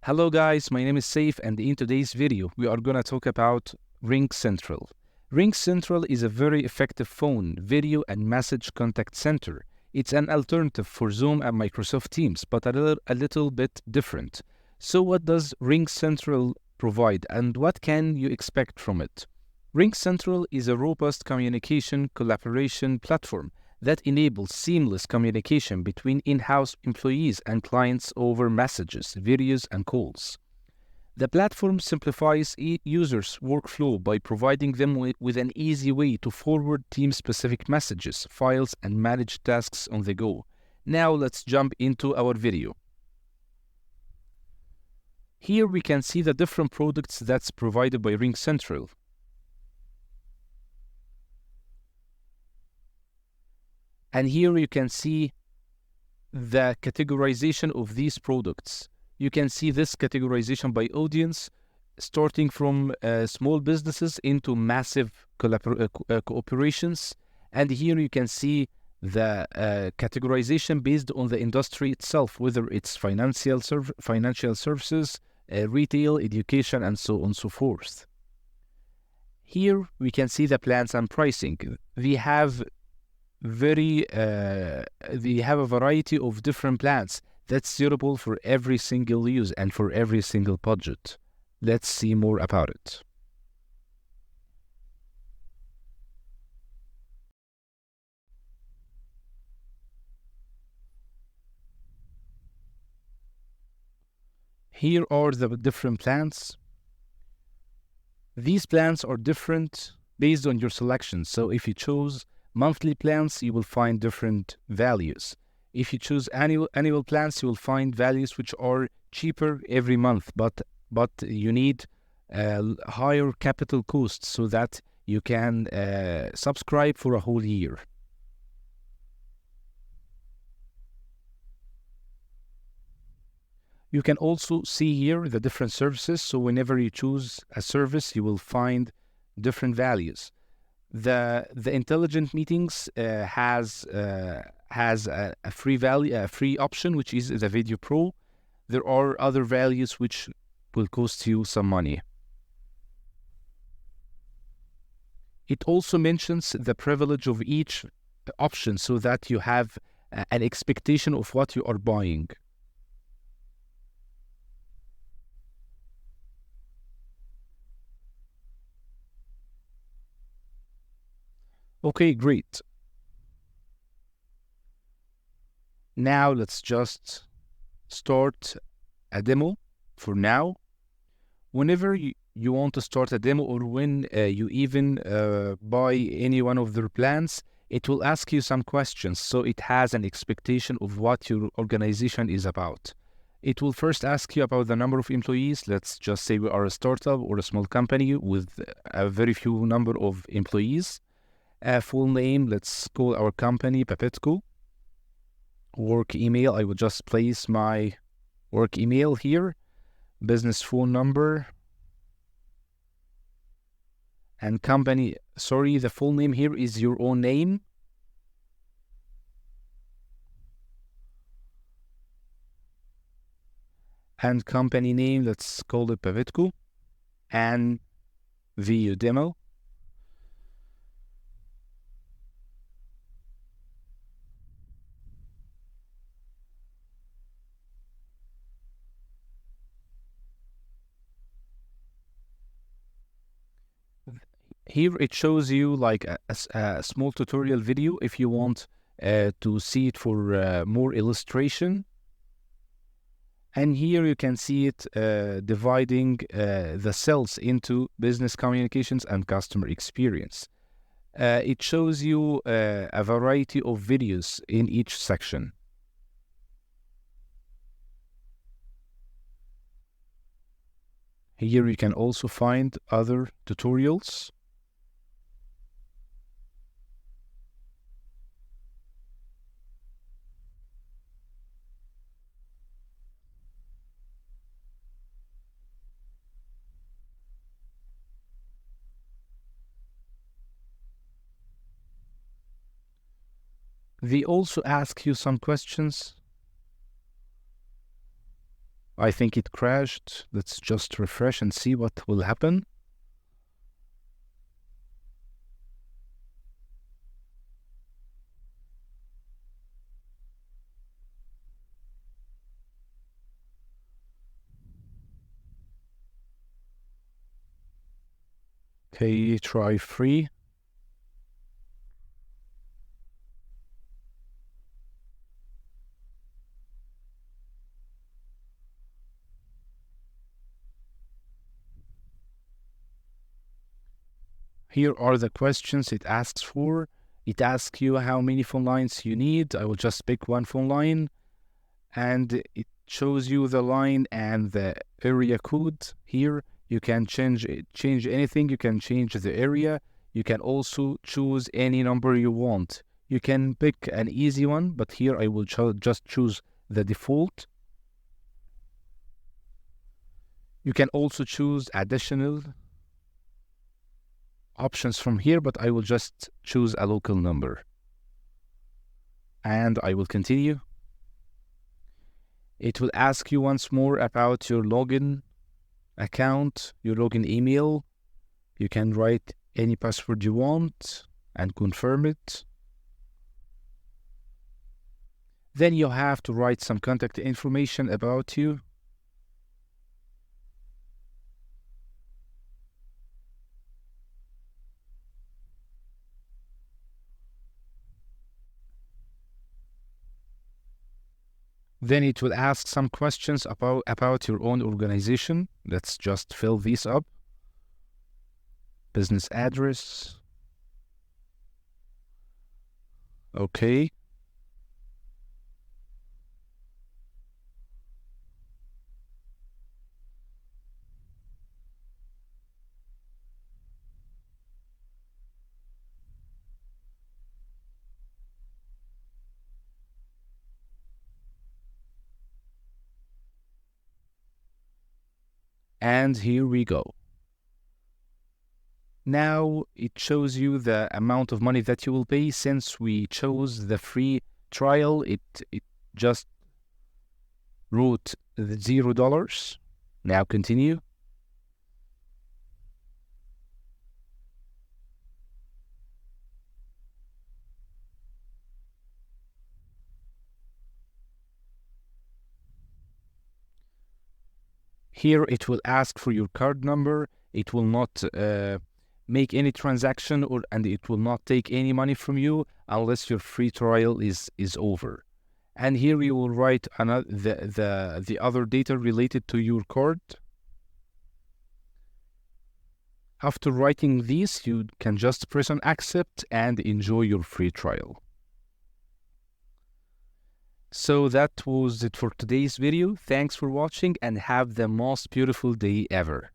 Hello guys, my name is Saif and in today's video we are going to talk about Ringcentral. Ringcentral is a very effective phone, video and message contact center. It's an alternative for Zoom and Microsoft Teams, but a little bit different. So what does Ringcentral provide and what can you expect from it? Ringcentral is a robust communication collaboration platform that enables seamless communication between in-house employees and clients over messages, videos, and calls. The platform simplifies users' workflow by providing them with an easy way to forward team-specific messages, files, and manage tasks on the go. Now let's jump into our video. Here we can see the different products that's provided by Ringcentral. And here you can see the categorization of these products. You can see this categorization by audience, starting from small businesses into massive cooperations. And here you can see the categorization based on the industry itself, whether it's financial services, retail, education, and so on and so forth. Here we can see the plans and pricing. We have a variety of different plans that's suitable for every single use and for every single budget. Let's see more about it. Here are the different plans. These plans are different based on your selection. So if you choose monthly plans, you will find different values. If you choose annual plans, you will find values which are cheaper every month, but you need higher capital costs so that you can subscribe for a whole year. You can also see here the different services. So whenever you choose a service, you will find different values. The intelligent meetings has a free option, which is the Video Pro. There are other values which will cost you some money. It also mentions the privilege of each option so that you have an expectation of what you are buying. Okay, great. Now let's just start a demo for now. Whenever you want to start a demo or when you even buy any one of their plans, it will ask you some questions. So it has an expectation of what your organization is about. It will first ask you about the number of employees. Let's just say we are a startup or a small company with a very few number of employees. Full name, let's call our company Papetco. Work email, I will just place my work email here. Business phone number. And company, sorry, the full name here is your own name. And company name, let's call it Papetco. And video demo. Here it shows you like a small tutorial video if you want to see it for more illustration. And here you can see it dividing the cells into business communications and customer experience. It shows you a variety of videos in each section. Here you can also find other tutorials. They also ask you some questions. I think it crashed. Let's just refresh and see what will happen. Okay, try free. Here are the questions it asks for. It asks you how many phone lines you need. I will just pick one phone line, and it shows you the line and the area code. Here you can change anything. You can change the area. You can also choose any number you want. You can pick an easy one, but here I will just choose the default. You can also choose additional options from here, but I will just choose a local number. And I will continue. It will ask you once more about your login account, your login email. You can write any password you want and confirm it. Then you have to write some contact information about you. Then it will ask some questions about your own organization. Let's just fill these up. Business address. Okay. And here we go. Now it shows you the amount of money that you will pay. Since we chose the free trial, it just wrote the $0. Now continue. Here it will ask for your card number. It will not make any transaction and it will not take any money from you unless your free trial is over. And here you will write the other data related to your card. After writing these, you can just press on accept and enjoy your free trial. So that was it for today's video. Thanks for watching and have the most beautiful day ever.